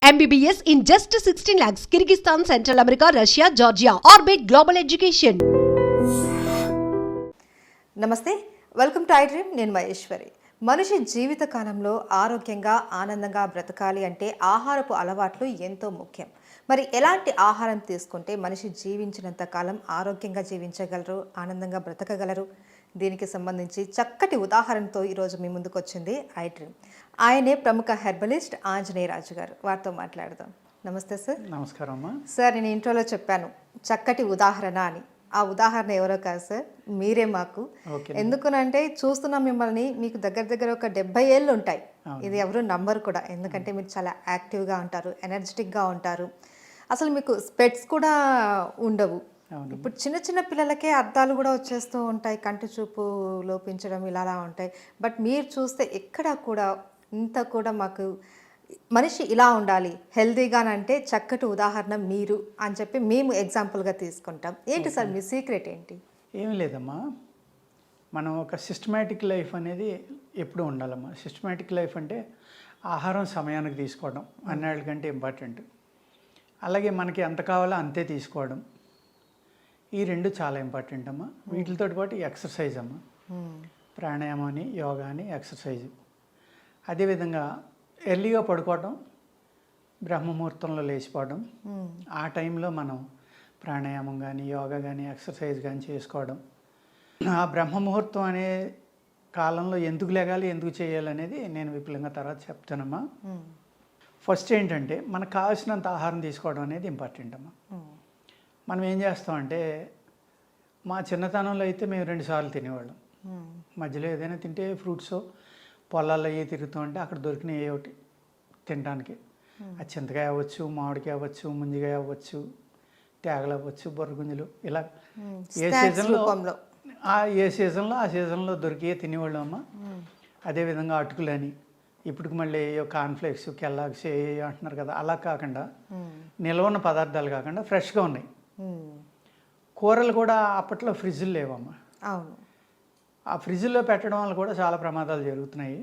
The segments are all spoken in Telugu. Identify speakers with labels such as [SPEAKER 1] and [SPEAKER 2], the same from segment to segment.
[SPEAKER 1] MBBS in just 16 lakhs. Kyrgyzstan, Central America, Russia, Georgia. Orbit Global Education.
[SPEAKER 2] నమస్తే, వెల్కమ్ టు ఐ డ్రీమ్. నేను మహేశ్వరి. మనిషి జీవిత కాలంలో ఆరోగ్యంగా ఆనందంగా బ్రతకాలి అంటే ఆహారపు అలవాట్లు ఎంతో ముఖ్యం. మరి ఎలాంటి ఆహారం తీసుకుంటే మనిషి జీవించినంత కాలం ఆరోగ్యంగా జీవించగలరు, ఆనందంగా బ్రతకగలరు? దీనికి సంబంధించి చక్కటి ఉదాహరణతో ఈరోజు మీ ముందుకు వచ్చింది ఐ డ్రీమ్. ఆయనే ప్రముఖ హెర్బలిస్ట్ ఆంజనేయరాజు గారు. వారితో మాట్లాడదాం. నమస్తే సార్.
[SPEAKER 3] నమస్కారం అమ్మా.
[SPEAKER 2] సార్, నేను ఇంట్రోలో చెప్పాను చక్కటి ఉదాహరణ అని. ఆ ఉదాహరణ ఎవరో కాదు సార్, మీరే మాకు. ఎందుకునంటే చూస్తున్న మిమ్మల్ని, మీకు దగ్గర దగ్గర ఒక 70 ఏళ్ళు ఉంటాయి. ఇది ఎవరు నంబరు కూడా, ఎందుకంటే మీరు చాలా యాక్టివ్గా ఉంటారు, ఎనర్జెటిక్గా ఉంటారు. అసలు మీకు స్పెట్స్ కూడా ఉండవు. ఇప్పుడు చిన్న చిన్న పిల్లలకే అద్దాలు కూడా వచ్చేస్తూ ఉంటాయి, కంటి చూపు లోపించడం ఇలా ఉంటాయి. బట్ మీరు చూస్తే ఎక్కడా కూడా ఇంత కూడా మాకు మనిషి ఇలా ఉండాలి హెల్తీగానంటే చక్కటి ఉదాహరణ మీరు అని చెప్పి మేము ఎగ్జాంపుల్గా తీసుకుంటాం. ఏంటి సార్ మీ సీక్రెట్ ఏంటి?
[SPEAKER 3] ఏమి లేదమ్మా, మనం ఒక సిస్టమేటిక్ లైఫ్ అనేది ఎప్పుడూ ఉండాలమ్మా. సిస్టమేటిక్ లైఫ్ అంటే ఆహారం సమయానికి తీసుకోవడం అన్నిటికంటే ఇంపార్టెంట్. అలాగే మనకి ఎంత కావాలో అంతే తీసుకోవడం, ఈ రెండు చాలా ఇంపార్టెంట్ అమ్మా. వీటితో పాటు ఎక్సర్సైజ్ అమ్మా, ప్రాణాయామం అని, యోగా అని, ఎక్సర్సైజ్. అదేవిధంగా ఎర్లీగా పడుకోవడం, బ్రహ్మముహూర్తంలో లేచిపోవడం, ఆ టైంలో మనం ప్రాణాయామం కానీ, యోగా కానీ, ఎక్సర్సైజ్ కానీ చేసుకోవడం. ఆ బ్రహ్మముహూర్తం అనే కాలంలో ఎందుకు లేగాలి, ఎందుకు చేయాలి అనేది నేను విపులంగా తర్వాత చెప్తానమ్మా. ఫస్ట్ ఏంటంటే మనకు కావాల్సినంత ఆహారం తీసుకోవడం అనేది ఇంపార్టెంట్ అమ్మా. మనం ఏం చేస్తామంటే, మా చిన్నతనంలో అయితే మేము 2 సార్లు తినేవాళ్ళం. మధ్యలో ఏదైనా తింటే ఫ్రూట్స్ పొలాల్లో ఏ తిరుగుతూ ఉంటే అక్కడ దొరికిన ఏ ఒకటి తినడానికి, అది చింతకాయ అవ్వచ్చు, మామిడికాయ అవ్వచ్చు, ముంజికాయ అవ్వచ్చు, తేగలు అవ్వచ్చు, బొర్రగుంజలు, ఇలా ఏ సీజన్లో ఆ సీజన్లో దొరికే తినేవాళ్ళం అమ్మ. అదేవిధంగా అటుకులని, ఇప్పటికి మళ్ళీ కార్న్ఫ్లేక్స్, కెల్లాగ్స్ ఏ అంటున్నారు కదా, అలా కాకుండా నిల్వ ఉన్న పదార్థాలు కాకుండా ఫ్రెష్గా ఉన్నాయి. కూరలు కూడా అప్పట్లో ఫ్రిడ్జ్లు లేవమ్మా.
[SPEAKER 2] అవును,
[SPEAKER 3] ఆ ఫ్రిడ్జ్లో పెట్టడం వల్ల కూడా చాలా ప్రమాదాలు జరుగుతున్నాయి.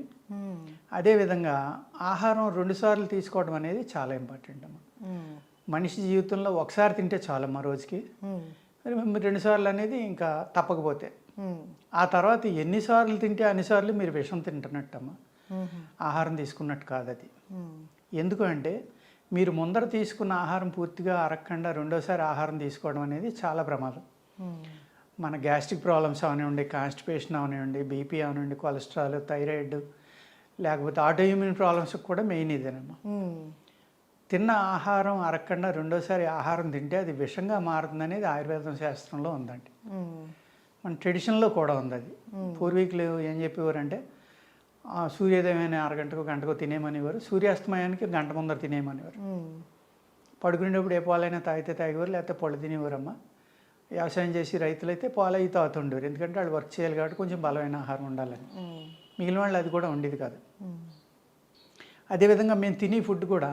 [SPEAKER 3] అదేవిధంగా ఆహారం 2 సార్లు తీసుకోవడం అనేది చాలా ఇంపార్టెంట్ అమ్మా. మనిషి జీవితంలో ఒకసారి తింటే చాలమ్మా రోజుకి. 2 సార్లు అనేది ఇంకా తప్పకపోతే, ఆ తర్వాత ఎన్నిసార్లు తింటే అన్నిసార్లు మీరు విషం తింటున్నట్టమ్మా, ఆహారం తీసుకున్నట్టు కాదు అది. ఎందుకంటే మీరు ముందర తీసుకున్న ఆహారం పూర్తిగా అరగకుండా రెండోసారి ఆహారం తీసుకోవడం అనేది చాలా ప్రమాదం. మన గ్యాస్ట్రిక్ ప్రాబ్లమ్స్ అవనివ్వండి, కాన్స్టిపేషన్ అవనివ్వండి, బీపీ అవనివ్వండి, కొలెస్ట్రాల్, థైరాయిడ్, లేకపోతే ఆటోఇమ్యూన్ ప్రాబ్లమ్స్కి కూడా మెయిన్ ఇదేనమ్మా. తిన్న ఆహారం అరగకుండా రెండోసారి ఆహారం తింటే అది విషంగా మారుతుంది అనేది ఆయుర్వేదం శాస్త్రంలో ఉందండి. మన ట్రెడిషన్లో కూడా ఉంది అది. పూర్వీకులు ఏం చెప్పేవారంటే, సూర్యోదయం అరగంటకు గంటకు తినేమనేవారు, సూర్యాస్తమయానికి గంట ముందర తినేమనేవారు. పడుకునేటప్పుడు ఏ పాలైనా తాగితే తాగేవారు, లేకపోతే పళ్ళు తినేవారమ్మ. వ్యవసాయం చేసి రైతులైతే పాలు అవి తాగుతుండేవారు, ఎందుకంటే వాళ్ళు వర్క్ చేయాలి కాబట్టి కొంచెం బలమైన ఆహారం ఉండాలని. మిగిలిన వాళ్ళు అది కూడా ఉండేది కాదు. అదేవిధంగా మేము తినే ఫుడ్ కూడా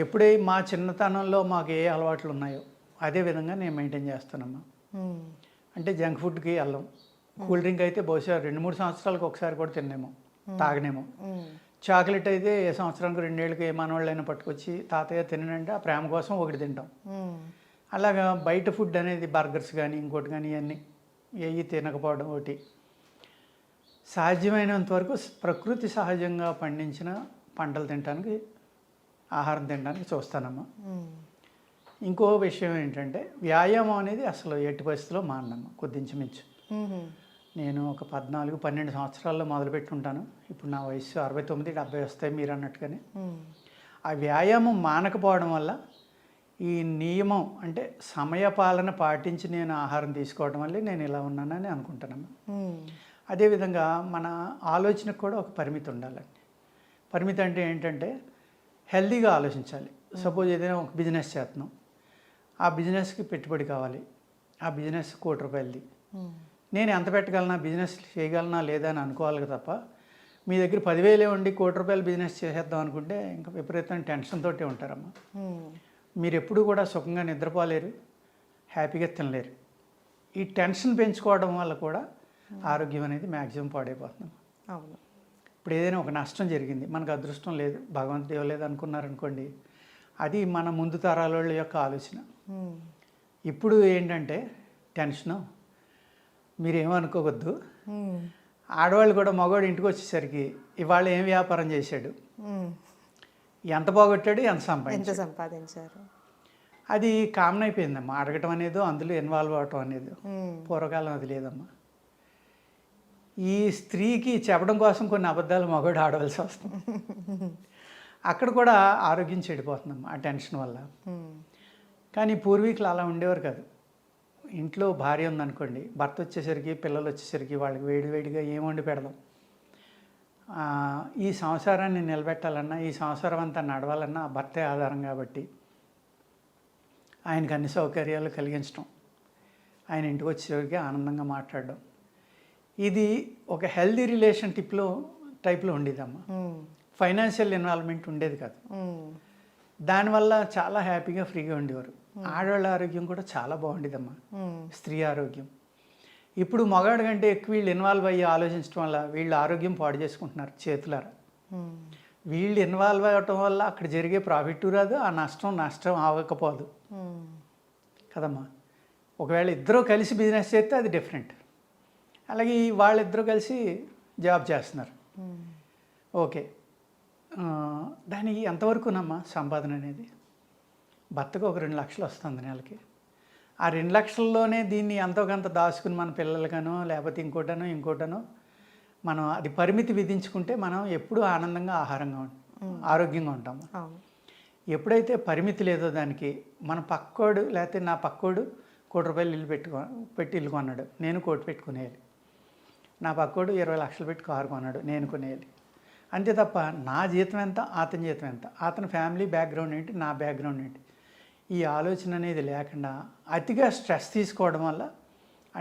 [SPEAKER 3] ఎప్పుడే మా చిన్నతనంలో మాకు ఏ అలవాట్లు ఉన్నాయో అదేవిధంగా నేను మెయింటైన్ చేస్తానమ్మా. అంటే జంక్ ఫుడ్కి వెళ్ళం, కూల్ డ్రింక్ అయితే బహుశా 2-3 సంవత్సరాలకు ఒకసారి కూడా తినేమో, తాగనేమో. చాక్లెట్ అయితే ఏ సంవత్సరానికి 2 ఏళ్ళకి ఏ మనవాళ్ళైనా పట్టుకొచ్చి తాతయ్య తినంటే ఆ ప్రేమ కోసం ఒకటి తింటాం. అలాగా బయట ఫుడ్ అనేది బర్గర్స్ కానీ ఇంకోటి కానీ ఇవన్నీ ఏవి తినకపోవడం ఒకటి. సాధ్యమైనంత వరకు ప్రకృతి సహజంగా పండించిన పంటలు తినడానికి, ఆహారం తినడానికి చూస్తానమ్మా. ఇంకో విషయం ఏంటంటే, వ్యాయామం అనేది అసలు ఎట్టి పరిస్థితిలో మానమ్మా, కొద్దించుమించు. నేను ఒక 14-12 సంవత్సరాల్లో మొదలుపెట్టుంటాను. ఇప్పుడు నా వయసు 69-70 వస్తాయి మీరు అన్నట్టుగానే. ఆ వ్యాయామం మానకపోవడం వల్ల, ఈ నియమం అంటే సమయపాలన పాటించి నేను ఆహారం తీసుకోవడం వల్లే నేను ఇలా ఉన్నానని అనుకుంటానమ్మా. అదేవిధంగా మన ఆలోచనకు కూడా ఒక పరిమితి ఉండాలండి. పరిమితి అంటే ఏంటంటే, హెల్తీగా ఆలోచించాలి. సపోజ్ ఏదైనా ఒక బిజినెస్ చేస్తున్నాం, ఆ బిజినెస్కి పెట్టుబడి కావాలి, ఆ బిజినెస్ ₹1,00,00,000ది. నేను ఎంత పెట్టగలనా, బిజినెస్ చేయగలనా లేదా అని అనుకోవాలి తప్ప, మీ దగ్గర 10,000 ఉండి ₹1,00,00,000 బిజినెస్ చేసేద్దాం అనుకుంటే ఇంకా విపరీతమైన టెన్షన్ తోటే ఉంటారమ్మా. మీరు ఎప్పుడు కూడా సుఖంగా నిద్రపోలేరు, హ్యాపీగా తినలేరు. ఈ టెన్షన్ పెంచుకోవడం వల్ల కూడా ఆరోగ్యం అనేది మ్యాక్సిమం పాడైపోతుంది.
[SPEAKER 2] అవును.
[SPEAKER 3] ఇప్పుడు ఏదైనా ఒక నష్టం జరిగింది, మనకు అదృష్టం లేదు, భగవంతుడు ఇవ్వలేదు అనుకున్నారనుకోండి, అది మన ముందు తరాల వాళ్ళ యొక్క ఆలోచన. ఇప్పుడు ఏంటంటే టెన్షను, మీరేమనుకోవద్దు, ఆడవాళ్ళు కూడా మగవాడు ఇంటికి వచ్చేసరికి ఇవాళ ఏం వ్యాపారం చేశాడు, ఎంత పోగొట్టాడు, ఎంత
[SPEAKER 2] సంపాదించారు,
[SPEAKER 3] అది కామన్ అయిపోయిందమ్మా. అడగటం అనేది, అందులో ఇన్వాల్వ్ అవటం అనేది పూర్వకాలం అది లేదమ్మా. ఈ స్త్రీకి చెప్పడం కోసం కొన్ని అబద్ధాలు మగవాడు ఆడవలసి వస్తుంది. అక్కడ కూడా ఆరోగ్యం చెడిపోతుందమ్మా ఆ టెన్షన్ వల్ల. కానీ పూర్వీకులు అలా ఉండేవారు కాదు. ఇంట్లో భార్య ఉందనుకోండి, భర్త వచ్చేసరికి, పిల్లలు వచ్చేసరికి వాళ్ళకి వేడివేడిగా ఏం వండి పెడదాం, ఈ సంసారాన్ని నిలబెట్టాలన్నా, ఈ సంసారం అంతా నడవాలన్నా భర్తే ఆధారం కాబట్టి ఆయనకు అన్ని సౌకర్యాలు కలిగించడం, ఆయన ఇంటికి వచ్చేసరికి ఆనందంగా మాట్లాడడం, ఇది ఒక హెల్దీ రిలేషన్ టైప్లో ఉండేదమ్మా. ఫైనాన్షియల్ ఇన్వాల్వ్మెంట్ ఉండేది కాదు. దానివల్ల చాలా హ్యాపీగా ఫ్రీగా ఉండేవారు. ఆడవాళ్ళ ఆరోగ్యం కూడా చాలా బాగుండేదమ్మా, స్త్రీ ఆరోగ్యం. ఇప్పుడు మగాడు కంటే ఎక్కువ వీళ్ళు ఇన్వాల్వ్ అయ్యి ఆలోచించడం వల్ల వీళ్ళు ఆరోగ్యం పాడు చేసుకుంటున్నారు చేతులారా. వీళ్ళు ఇన్వాల్వ్ అవ్వటం వల్ల అక్కడ జరిగే ప్రాఫిట్ రాదు, ఆ నష్టం అవ్వకపోదు కదమ్మా. ఒకవేళ ఇద్దరూ కలిసి బిజినెస్ చేస్తే అది డిఫరెంట్. అలాగే వాళ్ళిద్దరూ కలిసి జాబ్ చేస్తున్నారు, ఓకే, దానికి ఎంతవరకునమ్మా సంపాదన అనేది? భర్తకు ఒక 2 లక్షలు వస్తుంది నెలకి. ఆ 2 లక్షల్లోనే దీన్ని ఎంతో కొంత దాచుకుని మన పిల్లలకనో లేకపోతే ఇంకోటనో మనం అది పరిమితి విధించుకుంటే మనం ఎప్పుడూ ఆనందంగా ఆరోగ్యంగా ఉంటాము. ఎప్పుడైతే పరిమితి లేదో దానికి, మన పక్కోడు లేకపోతే నా పక్కోడు ₹1,00,000 ఇల్లు పెట్టి ఇల్లు కొన్నాడు, నేను 1,00,000 పెట్టుకునేయాలి. నా పక్కోడు 20 లక్షలు పెట్టి కారు కొన్నాడు, నేను కొనేయాలి. అంతే తప్ప నా జీతం ఎంత, అతని జీతం ఎంత, అతని ఫ్యామిలీ బ్యాక్గ్రౌండ్ ఏంటి, నా బ్యాక్గ్రౌండ్ ఏంటి, ఈ ఆలోచన అనేది లేకుండా అతిగా స్ట్రెస్ తీసుకోవడం వల్ల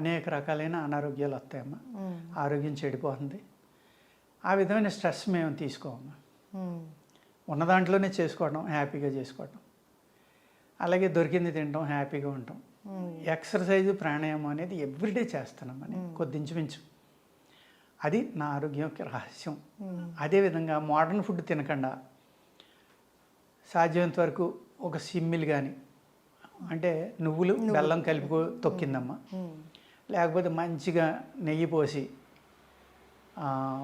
[SPEAKER 3] అనేక రకాలైన అనారోగ్యాలు వస్తాయమ్మా. ఆరోగ్యం చెడిపోతుంది. ఆ విధమైన స్ట్రెస్ మేము తీసుకోమమ్మా. ఉన్న దాంట్లోనే చేసుకోవడం, హ్యాపీగా చేసుకోవడం, అలాగే దొరికింది తినడం, హ్యాపీగా ఉంటాం. ఎక్సర్సైజు, ప్రాణాయామం అనేది ఎవ్రీడే చేస్తానమ్మని, కొద్దించుమించు. అది నా ఆరోగ్యం యొక్క రహస్యం. అదేవిధంగా మోడర్న్ ఫుడ్ తినకుండా సాధ్యమైనంత వరకు ఒక సిమ్మిల్ కానీ, అంటే నువ్వులు బెల్లం కలిపి తొక్కిందమ్మా, లేకపోతే మంచిగా నెయ్యి పోసి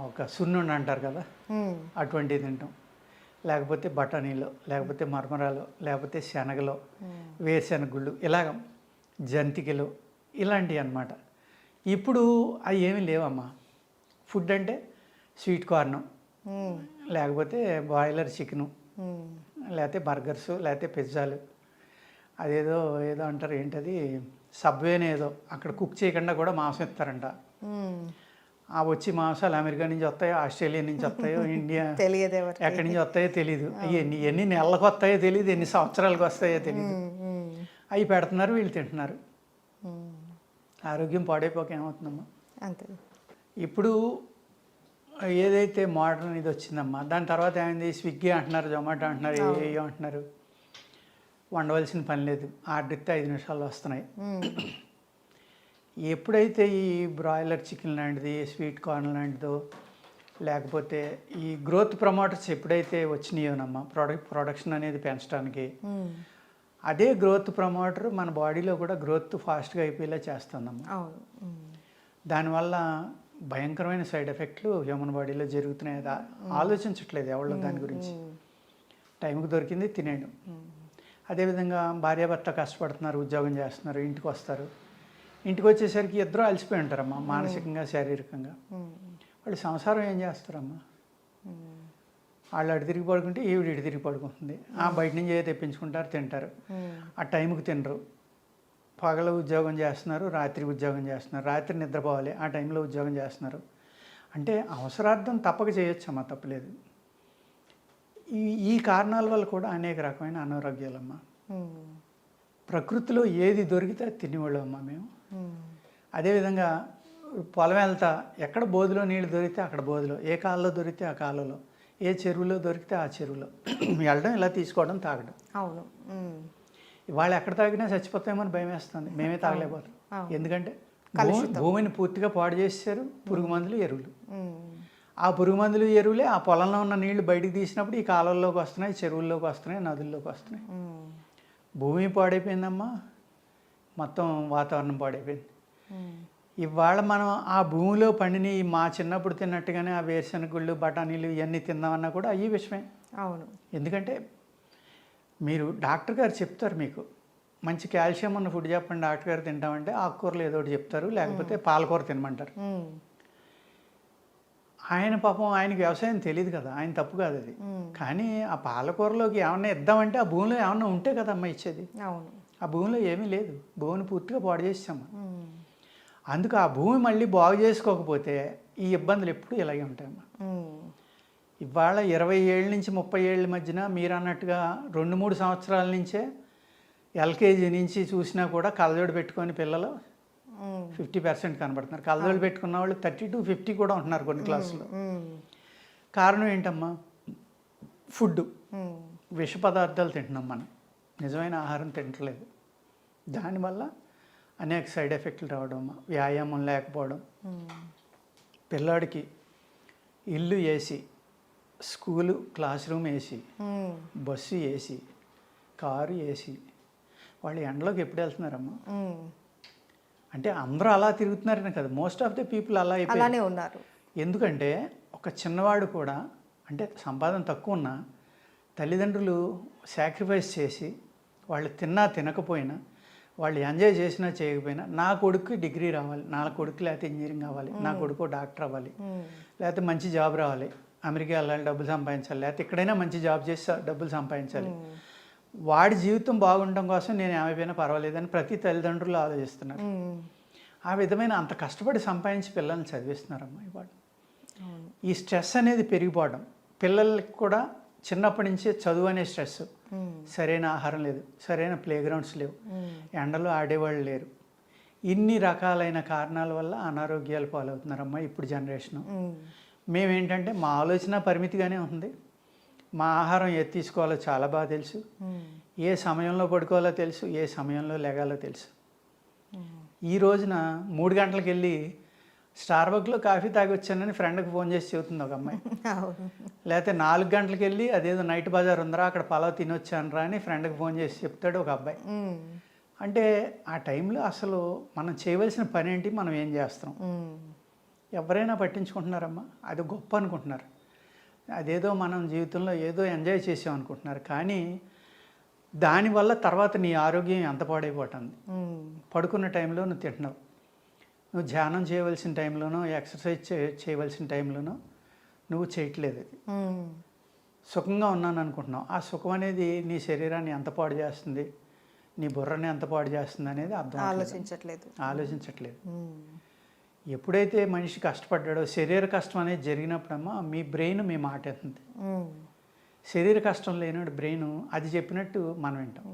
[SPEAKER 3] ఒక సున్నుండి అంటారు కదా, అటువంటివి తింటాం. లేకపోతే బఠానీలో, లేకపోతే మరమరాలు, లేకపోతే శనగలో, వేరుశెనగుళ్ళు, ఇలాగ జంతికలు, ఇలాంటివి అన్నమాట. ఇప్పుడు అవి ఏమీ లేవమ్మా. ఫుడ్ అంటే స్వీట్ కార్ను, లేకపోతే బాయిలర్ చికెను, లేకపోతే బర్గర్సు, లేకపోతే పిజ్జాలు, ఏదో అంటారు, ఏంటది సబ్వేనే, ఏదో అక్కడ కుక్ చేయకుండా కూడా మాంసం ఇస్తారంట. ఆ వచ్చి మాంసాలు అమెరికా నుంచి వస్తాయో, ఆస్ట్రేలియా నుంచి వస్తాయో, ఇండియా ఎక్కడి నుంచి వస్తాయో తెలియదు. ఎన్ని నెలలకు వస్తాయో తెలియదు, ఎన్ని సంవత్సరాలకు వస్తాయో తెలియదు. అవి పెడుతున్నారు, వీళ్ళు తింటున్నారు. ఆరోగ్యం పాడైపోక ఏమవుతుందమ్మా.
[SPEAKER 2] అంతే.
[SPEAKER 3] ఇప్పుడు ఏదైతే మోడర్న్ ఇది వచ్చిందమ్మా, దాని తర్వాత ఏమైంది, స్విగ్గీ అంటున్నారు, జొమాటో అంటున్నారు, ఏయో అంటున్నారు. వండవలసిన పని లేదు, ఆర్డర్ ఇస్తే 5 నిమిషాల్లో వస్తున్నాయి. ఎప్పుడైతే ఈ బ్రాయిలర్ చికెన్ లాంటిది, స్వీట్ కార్న్ లాంటిదో, లేకపోతే ఈ గ్రోత్ ప్రమోటర్స్ ఎప్పుడైతే వచ్చినాయోనమ్మా, ప్రొడక్షన్ అనేది పెంచడానికి, అదే గ్రోత్ ప్రమోటర్ మన బాడీలో కూడా గ్రోత్ ఫాస్ట్గా అయిపోయేలా చేస్తుందమ్మా. దానివల్ల భయంకరమైన సైడ్ ఎఫెక్ట్లు హ్యూమన్ బాడీలో జరుగుతున్నాయి. ఆలోచించట్లేదు ఎవరు దాని గురించి. టైంకి దొరికింది తినేయడం. అదేవిధంగా భార్యాభర్త కష్టపడుతున్నారు, ఉద్యోగం చేస్తున్నారు, ఇంటికి వస్తారు. ఇంటికి వచ్చేసరికి ఇద్దరు అలసిపోయి ఉంటారమ్మా, మానసికంగా, శారీరకంగా. వాళ్ళు సంసారం ఏం చేస్తారమ్మా? వాళ్ళు అటు తిరిగి పడుకుంటే ఈవిడ ఇటు తిరిగి పడుకుంటుంది. బయట నుంచి ఏ తెప్పించుకుంటారు, తింటారు. ఆ టైంకి తినరు. పగలు ఉద్యోగం చేస్తున్నారు, రాత్రి ఉద్యోగం చేస్తున్నారు, రాత్రి నిద్రపోవాలి, ఆ టైంలో ఉద్యోగం చేస్తున్నారు. అంటే అవసరార్థం తప్పక చేయొచ్చమ్మా, తప్పలేదు. ఈ కారణాల వల్ల కూడా అనేక రకమైన అనారోగ్యాలమ్మా. ప్రకృతిలో ఏది దొరికితే తినేవాళ్ళం అమ్మా మేము. అదేవిధంగా పొలం వెళ్తా, ఎక్కడ బోధులో నీళ్ళు దొరికితే అక్కడ బోధులో, ఏ కాలంలో దొరికితే ఆ కాలంలో, ఏ చెరువులో దొరికితే ఆ చెరువులో వెళ్ళడం, ఇలా తీసుకోవడం, తాగడం.
[SPEAKER 2] అవును.
[SPEAKER 3] వాళ్ళు ఎక్కడ తాగినా చచ్చిపోతామని భయం వేస్తుంది. మేమే తాగలేకపోతాం. ఎందుకంటే భూమిని పూర్తిగా పాడు చేసేసారు, పురుగు మందులు, ఎరువులు. ఆ పురుగు మందులు ఎరువులే ఆ పొలంలో ఉన్న నీళ్లు బయటికి తీసినప్పుడు ఈ కాలువల్లోకి వస్తున్నాయి, చెరువుల్లోకి వస్తున్నాయి, నదుల్లోకి వస్తున్నాయి. భూమి పాడైపోయిందమ్మా, మొత్తం వాతావరణం పాడైపోయింది. ఇవాళ మనం ఆ భూమిలో పండిన మా చిన్నప్పుడు తిన్నట్టుగానే ఆ వేరుశనగుళ్ళు, బఠానీలు ఇవన్నీ తిందామన్నా కూడా అయ్యి విషయమే.
[SPEAKER 2] అవును.
[SPEAKER 3] ఎందుకంటే మీరు డాక్టర్ గారు చెప్తారు, మీకు మంచి కాల్షియం ఉన్న ఫుడ్ చెప్పండి డాక్టర్ గారు తింటామంటే ఆకుకూరలు ఏదో ఒకటి చెప్తారు, లేకపోతే పాలకూర తినమంటారు. ఆయన పాపం ఆయనకి వ్యవసాయం తెలియదు కదా, ఆయన తప్పు కాదు అది. కానీ ఆ పాలకూరలోకి ఏమన్నా ఇద్దామంటే ఆ భూమిలో ఏమన్నా ఉంటే కదమ్మా ఇచ్చేది.
[SPEAKER 2] అవును.
[SPEAKER 3] ఆ భూమిలో ఏమీ లేదు, భూమిని పూర్తిగా పాడు చేసాము. అందుకు ఆ భూమి మళ్ళీ బాగు చేసుకోకపోతే ఈ ఇబ్బందులు ఎప్పుడు ఇలాగే ఉంటాయమ్మా. ఇవాళ 20 ఏళ్ళ నుంచి 30 ఏళ్ళ మధ్యన మీరు అన్నట్టుగా 2-3 సంవత్సరాల నుంచే ఎల్కేజీ నుంచి చూసినా కూడా కళ్ళజోడు పెట్టుకొని పిల్లలు 50% కనబడుతున్నారు. కళ్ళజోడు పెట్టుకున్న వాళ్ళు 30 to 50 కూడా ఉంటున్నారు కొన్ని క్లాసులో. కారణం ఏంటమ్మా? ఫుడ్, విష పదార్థాలు తింటున్నాం మనం, నిజమైన ఆహారం తింటలేదు. దానివల్ల అనేక సైడ్ ఎఫెక్ట్లు రావడం, వ్యాయామం లేకపోవడం, పిల్లాడికి ఇల్లు AC, school class room AC, bus AC, car AC, వాళ్ళు ఎండలోకి ఎప్పుడు వెళ్తున్నారమ్మా? అంటే అందరూ అలా తిరుగుతున్నారనే కదా, మోస్ట్ ఆఫ్ ద పీపుల్ అలానే
[SPEAKER 2] ఉన్నారు.
[SPEAKER 3] ఎందుకంటే ఒక చిన్నవాడు కూడా, అంటే సంపాదన తక్కువ ఉన్నా తల్లిదండ్రులు సాక్రిఫైస్ చేసి వాళ్ళు తిన్నా తినకపోయినా, వాళ్ళు ఎంజాయ్ చేసినా చేయకపోయినా, నా కొడుకు డిగ్రీ రావాలి, నా కొడుకు లేకపోతే ఇంజనీరింగ్ అవ్వాలి, నా కొడుకు డాక్టర్ అవ్వాలి, లేకపోతే మంచి జాబ్ రావాలి, అమెరికా వెళ్ళాలి, డబ్బులు సంపాదించాలి, లేకపోతే ఎక్కడైనా మంచి జాబ్ చేసి డబ్బులు సంపాదించాలి, వాడి జీవితం బాగుండడం కోసం నేను ఏమైపోయినా పర్వాలేదని ప్రతి తల్లిదండ్రులు ఆలోచిస్తున్నారు. ఆ విధమైన అంత కష్టపడి సంపాదించి పిల్లల్ని చదివిస్తున్నారమ్మా ఇవాళ. ఈ స్ట్రెస్ అనేది పెరిగిపోవడం, పిల్లలకి కూడా చిన్నప్పటి నుంచే చదువు అనే స్ట్రెస్, సరైన ఆహారం లేదు, సరైన ప్లే గ్రౌండ్స్ లేవు, ఎండలో ఆడేవాళ్ళు లేరు, ఇన్ని రకాలైన కారణాల వల్ల అనారోగ్యాలు పాలవుతున్నారమ్మా ఇప్పుడు జనరేషను. మేమేంటంటే మా ఆలోచన పరిమితిగానే ఉంది, మా ఆహారం ఏది తీసుకోవాలో చాలా బాగా తెలుసు, ఏ సమయంలో పడుకోవాలో తెలుసు, ఏ సమయంలో లెగాలో తెలుసు. ఈ రోజున 3 గంటలకు వెళ్ళి స్టార్బక్లో కాఫీ తాగి వచ్చానని ఫ్రెండ్కి ఫోన్ చేసి చెబుతుంది ఒక అమ్మాయి, లేకపోతే 4 గంటలకు వెళ్ళి అదేదో నైట్ బజార్ ఉందరా అక్కడ పలావ్ తినొచ్చాను రా అని ఫ్రెండ్కి ఫోన్ చేసి చెప్తాడు ఒక అబ్బాయి. అంటే ఆ టైంలో అసలు మనం చేయవలసిన పని ఏంటి, మనం ఏం చేస్తాం, ఎవరైనా పట్టించుకుంటున్నారమ్మా? అది గొప్ప అనుకుంటున్నారు, అదేదో మనం జీవితంలో ఏదో ఎంజాయ్ చేసాం అనుకుంటున్నారు. కానీ దానివల్ల తర్వాత నీ ఆరోగ్యం ఎంత పాడైపోతుంది. పడుకున్న టైంలో నువ్వు తింటున్నావు, నువ్వు ధ్యానం చేయవలసిన టైంలోనో ఎక్సర్సైజ్ చేయవలసిన టైంలోనో నువ్వు చేయట్లేదు. అది సుఖంగా ఉన్నాను అనుకుంటున్నావు, ఆ సుఖం అనేది నీ శరీరాన్ని ఎంత పాడు చేస్తుంది, నీ బుర్రని ఎంత పాడు చేస్తుంది అనేది అర్థం ఆలోచించట్లేదు. ఎప్పుడైతే మనిషి కష్టపడ్డాడో, శరీర కష్టం అనేది జరిగినప్పుడమ్మా మీ బ్రెయిన్ మీ మాట ఎత్తుంది. శరీర కష్టం లేనాడు బ్రెయిన్ అది చెప్పినట్టు మనం వింటాం,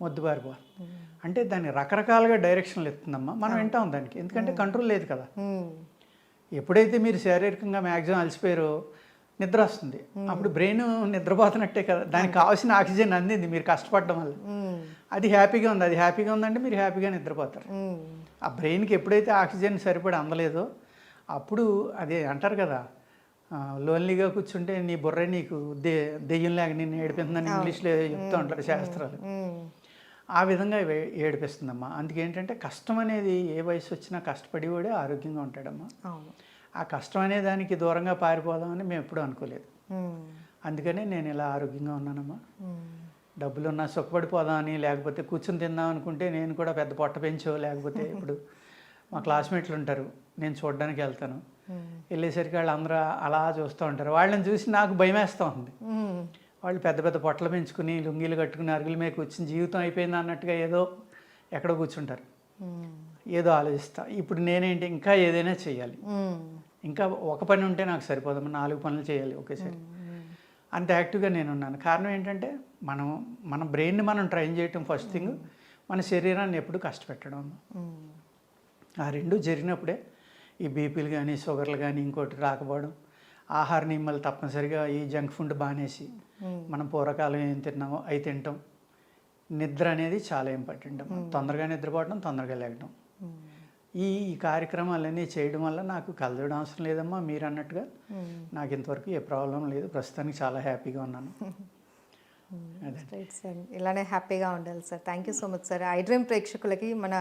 [SPEAKER 3] మొద్దుబారిపోవాలి. అంటే దాన్ని రకరకాలుగా డైరెక్షన్లు ఎత్తుందమ్మా, మనం వింటాం దానికి, ఎందుకంటే కంట్రోల్ లేదు కదా. ఎప్పుడైతే మీరు శారీరకంగా మ్యాక్సిమం అలసిపోయారో నిద్ర వస్తుంది, అప్పుడు బ్రెయిన్ నిద్రపోతున్నట్టే కదా, దానికి కావాల్సిన ఆక్సిజన్ అందింది మీరు కష్టపడడం వల్ల, అది హ్యాపీగా ఉంది, అది హ్యాపీగా ఉందంటే మీరు హ్యాపీగా నిద్రపోతారు. ఆ బ్రెయిన్కి ఎప్పుడైతే ఆక్సిజన్ సరిపడి అందలేదో అప్పుడు అదే అంటారు కదా, లోన్లీగా కూర్చుంటే నీ బుర్ర నీకు దెయ్యంలాగా నిన్ను ఏడిపిస్తుందని ఇంగ్లీష్లో చెప్తూ ఉంటారు శాస్త్రాలు. ఆ విధంగా ఏడిపిస్తుందమ్మా. అందుకేంటంటే కష్టం అనేది ఏ వయసు వచ్చినా కష్టపడి కూడా ఆరోగ్యంగా ఉంటాడమ్మా. ఆ కష్టం అనే దానికి దూరంగా పారిపోదామని మేము ఎప్పుడూ అనుకోలేదు, అందుకనే నేను ఇలా ఆరోగ్యంగా ఉన్నానమ్మా. డబ్బులున్నా సుఖపడిపోదామని, లేకపోతే కూర్చొని తిందాం అనుకుంటే నేను కూడా పెద్ద పొట్ట పెంచో, లేకపోతే ఇప్పుడు మా క్లాస్మేట్లు ఉంటారు, నేను చూడడానికి వెళ్తాను, వెళ్ళేసరికి వాళ్ళు అందరూ అలా చూస్తూ ఉంటారు, వాళ్ళని చూసి నాకు భయం వేస్తూ ఉంది. వాళ్ళు పెద్ద పెద్ద పొట్టలు పెంచుకుని లుంగీలు కట్టుకుని అరుగుల మీద కూర్చుని జీవితం అయిపోయింది అన్నట్టుగా ఏదో ఎక్కడో కూర్చుంటారు. ఏదో ఆలోచిస్తా, ఇప్పుడు నేనేంటి ఇంకా ఏదైనా చేయాలి, ఇంకా ఒక పని ఉంటే నాకు సరిపోదమ్మా, 4 పనులు చేయాలి ఒకేసారి, అంత యాక్టివ్గా నేను ఉన్నాను. కారణం ఏంటంటే మన బ్రెయిన్ని మనం ట్రైన్ చేయటం ఫస్ట్ థింగ్, మన శరీరాన్ని ఎప్పుడు కష్టపెట్టడం. ఆ రెండు జరిగినప్పుడే ఈ బీపీలు కానీ షుగర్లు కానీ ఇంకోటి రాకపోవడం, ఆహార నియమాలు తప్పనిసరిగా ఈ జంక్ ఫుడ్ బానేసి మనం పూర్వకాలం ఏం తిన్నామో అవి తినటం, నిద్ర అనేది చాలా ఇంపార్టెంట్. తొందరగా నిద్రపోవడం, తొందరగా లేగటం, ఈ కార్యక్రమాలన్నీ చేయడం వల్ల నాకు కలదడం అవసరం లేదమ్మా, మీరు అన్నట్టుగా నాకు ఇంతవరకు ఏ ప్రాబ్లం లేదు, ప్రస్తుతానికి చాలా హ్యాపీగా ఉన్నాను. అదే
[SPEAKER 2] రైట్ సార్, ఇలానే హ్యాపీగా ఉండాలి sir. Thank you so much sir. I dream ప్రేక్షకులకి మన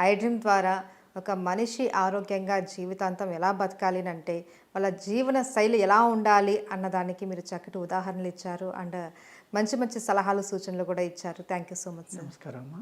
[SPEAKER 2] ఐ డ్రీమ్ ద్వారా ఒక మనిషి ఆరోగ్యంగా జీవితాంతం ఎలా బతకాలి అంటే వాళ్ళ జీవన శైలి ఎలా ఉండాలి అన్నదానికి మీరు చక్కటి ఉదాహరణలు ఇచ్చారు అండ్ మంచి మంచి సలహాలు సూచనలు కూడా ఇచ్చారు. Thank you so much sir.
[SPEAKER 3] నమస్కారం అమ్మా.